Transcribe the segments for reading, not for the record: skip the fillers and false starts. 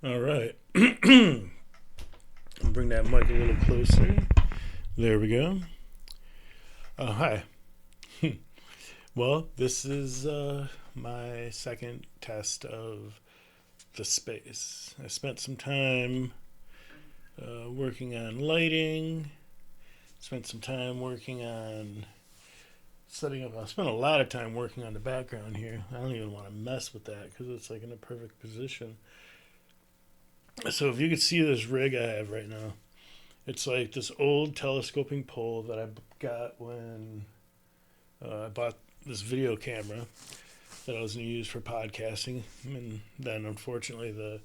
All right. Bring that mic a little closer. There we go. Hi. Well, this is my second test of the space. I spent some time working on lighting, spent some time working on setting up. I spent a lot of time working on the background here. I don't even want to mess with that because it's like in a perfect position. So if you could see this rig I have right now, it's like this old telescoping pole that I got when I bought this video camera that I was going to use for podcasting. And then unfortunately the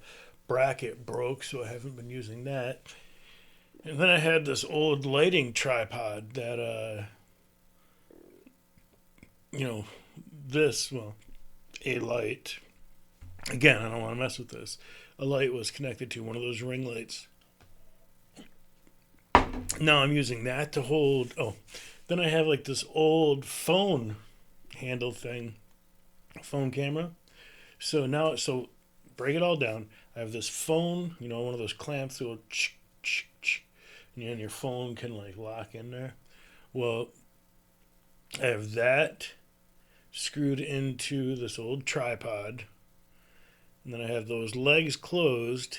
bracket broke, so I haven't been using that. And then I had this old lighting tripod that, you know, well, a light. Again, I don't want to mess with this. A light was connected to one of those ring lights. Now I'm using that to hold. Oh, then I have like this old phone handle thing, phone camera. So break it all down. I have this phone, one of those clamps that will and your phone can like lock in there. Well, I have that screwed into this old tripod, and then I have those legs closed,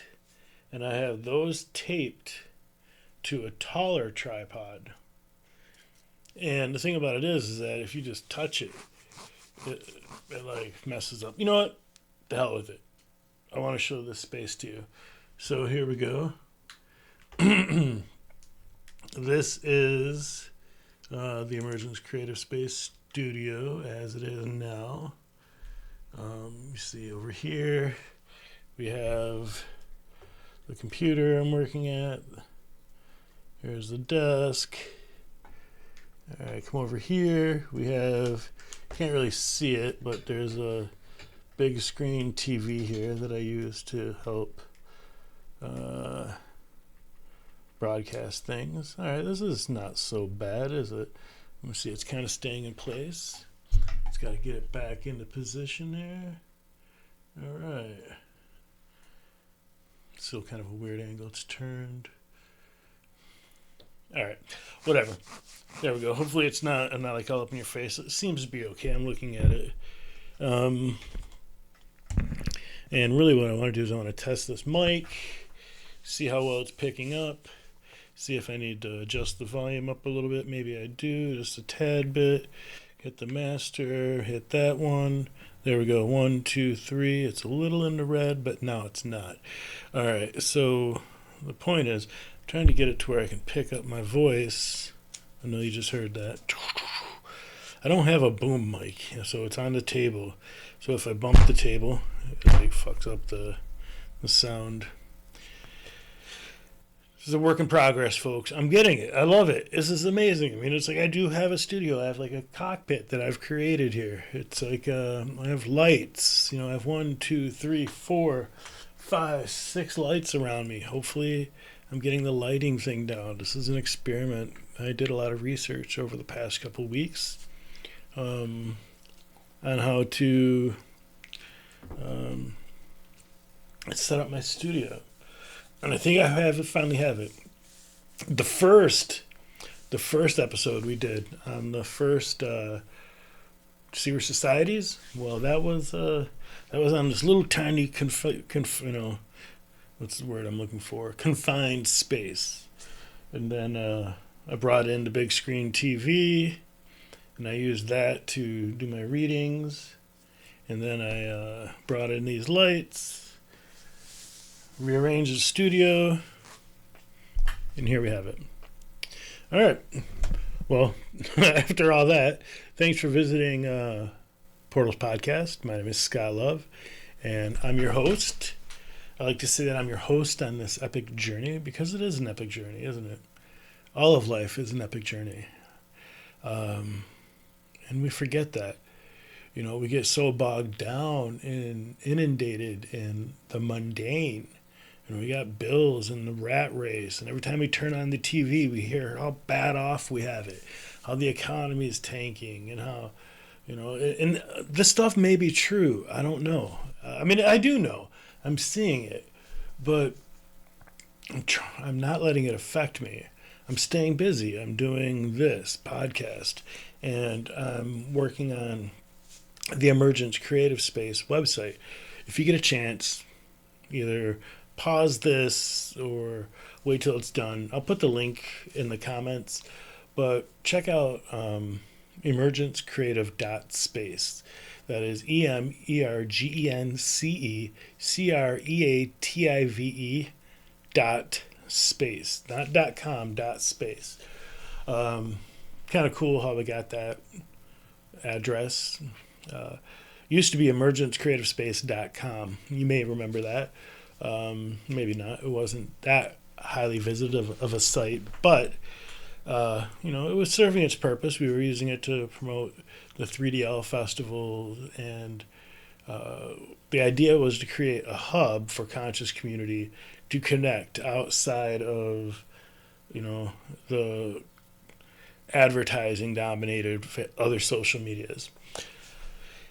and I have those taped to a taller tripod. And the thing about it is that if you just touch it, it like messes up. You know what? The hell with it. I want to show this space to you. So here we go. This is the Emergence CreativeSpace studio as it is now. You see over here, we have the computer I'm working at. Here's the desk. All right, come over here. We have, can't really see it, but there's a big screen TV here that I use to help broadcast things. All right, this is not so bad, is it? Let me see, it's kind of staying in place. It's got to get it back into position there. All right. Still kind of a weird angle. It's turned. All right, whatever. There we go. Hopefully it's not. I'm not like all up in your face. It seems to be okay. I'm looking at it. And really, what I want to do is I want to test this mic, see how well it's picking up, see if I need to adjust the volume up a little bit. Maybe I do, just a tad bit. Hit the master. Hit that one. There we go. 1, 2, 3. It's a little in the red, but now it's not. All right. So the point is, I'm trying to get it to where I can pick up my voice. I know you just heard that. I don't have a boom mic, so it's on the table. So if I bump the table, it like fucks up the sound. This is a work in progress, folks. I'm getting it. I love it. This is amazing. I mean, it's like I do have a studio. I have like a cockpit that I've created here. It's like I have lights. I have 1, 2, 3, 4, 5, 6 lights around me. Hopefully, I'm getting the lighting thing down. This is an experiment. I did a lot of research over the past couple weeks on how to set up my studio, and I think finally have it. The first episode we did on the first secret societies. Well, that was on this little tiny what's the word I'm looking for? Confined space, and then I brought in the big screen TV, and I used that to do my readings. And then I brought in these lights, rearranged the studio, and here we have it. All right. Well, after all that, thanks for visiting Portals Podcast. My name is Scott Love, and I'm your host. I like to say that I'm your host on this epic journey because it is an epic journey, isn't it? All of life is an epic journey. And we forget that. We get so bogged down and inundated in the mundane. We got bills and the rat race, and every time we turn on the TV, we hear how bad off we have it, how the economy is tanking, and how, and this stuff may be true. I don't know. I mean, I do know. I'm seeing it. but I'm not letting it affect me. I'm staying busy. I'm doing this podcast, and I'm working on the Emergence CreativeSpace website. If you get a chance, either pause this or wait till it's done. I'll put the link in the comments, but check out emergencecreative.space. That is emergencecreative dot space, not .com, dot space. Kind of cool how we got that address. Used to be emergencecreativespace.com. You may remember that. Maybe not. It wasn't that highly visited of a site, but it was serving its purpose. We were using it to promote the 3DL festival, and the idea was to create a hub for conscious community to connect outside of, the advertising dominated other social medias.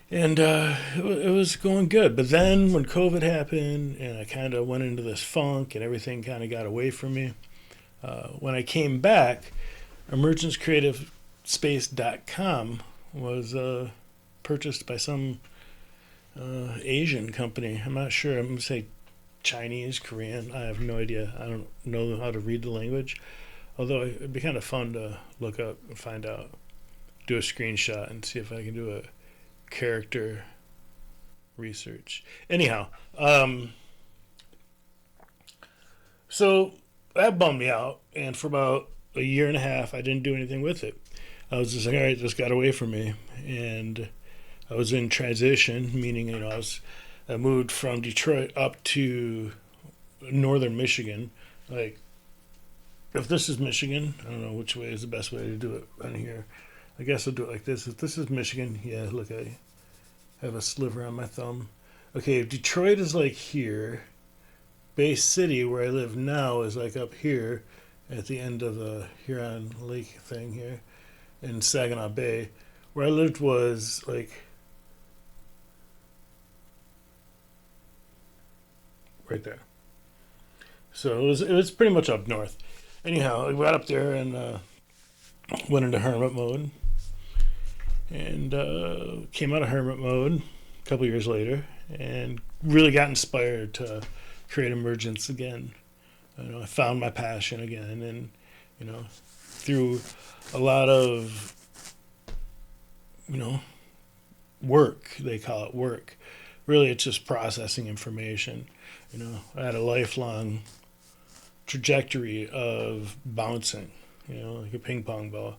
And it was going good. But then when COVID happened and I kind of went into this funk and everything kind of got away from me, when I came back, emergencecreativespace.com was purchased by some Asian company. I'm not sure. I'm going to say Chinese, Korean. I have no idea. I don't know how to read the language. Although it'd be kind of fun to look up and find out, do a screenshot and see if I can do a character research. Anyhow, so that bummed me out, and for about a year and a half, I didn't do anything with it. I was just like, all right, this got away from me, and I was in transition, meaning, I moved from Detroit up to northern Michigan. Like, if this is Michigan, I don't know which way is the best way to do it on here. I guess I'll do it like this. If this is Michigan, yeah, look, I have a sliver on my thumb. Okay, if Detroit is like here, Bay City, where I live now, is like up here at the end of the Huron Lake thing here in Saginaw Bay. Where I lived was like right there. So it was pretty much up north. Anyhow, I got up there and went into hermit mode, and came out of hermit mode a couple years later, and really got inspired to create Emergence again. I found my passion again, and through a lot of work, they call it work. Really, it's just processing information. I had a lifelong trajectory of bouncing, like a ping pong ball,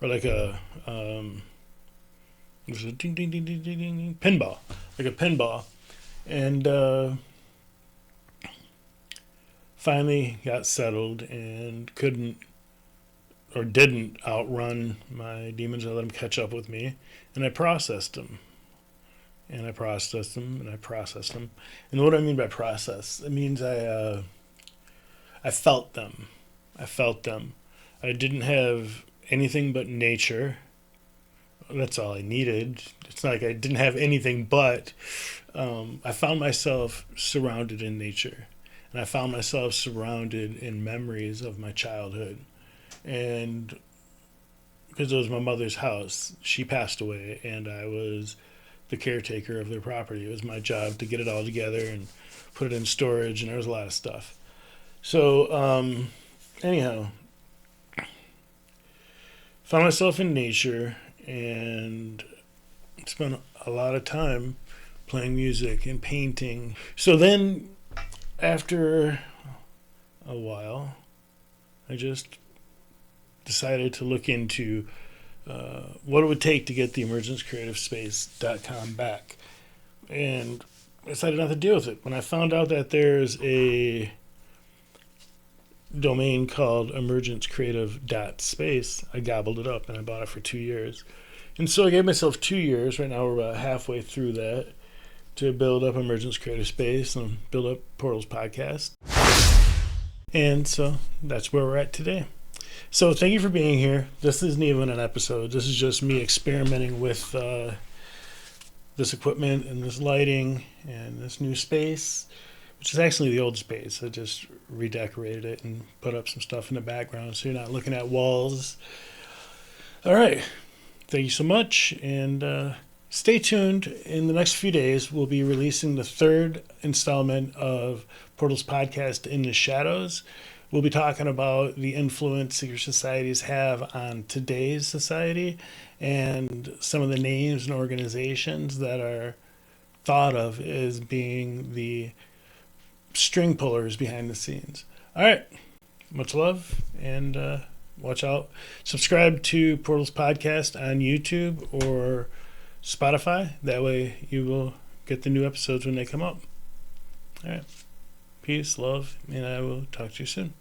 or like a there's a ding ding ding ding ding ding pinball, like a pinball, and finally got settled and didn't outrun my demons. I let them catch up with me, and I processed them. And I processed them, and I processed them. And what I mean by process, it means I felt them. I felt them. I didn't have anything but nature. That's all I needed. It's not like I didn't have anything but. I found myself surrounded in nature. And I found myself surrounded in memories of my childhood. And because it was my mother's house, she passed away, and I was the caretaker of their property. It was my job to get it all together and put it in storage, and there was a lot of stuff. So, anyhow, found myself in nature and spent a lot of time playing music and painting. So then, after a while, I just decided to look into what it would take to get the emergencecreativespace.com back. And I decided not to deal with it. When I found out that there's a domain called emergencecreative.space, I gobbled it up and I bought it for 2 years. And so I gave myself 2 years. Right now we're about halfway through that to build up Emergence Creative Space and build up Portal's podcast. And so that's where we're at today. So thank you for being here. This isn't even an episode. This is just me experimenting with this equipment and this lighting and this new space. which is actually the old space. I just redecorated it and put up some stuff in the background so you're not looking at walls. All right. Thank you so much. And stay tuned. In the next few days, we'll be releasing the third installment of Portal's podcast, In the Shadows. We'll be talking about the influence secret societies have on today's society and some of the names and organizations that are thought of as being the string pullers behind the scenes. All right. Much love, and watch out. Subscribe to Portal's podcast on YouTube or Spotify. That way you will get the new episodes when they come up. All right. Peace, love, and I will talk to you soon.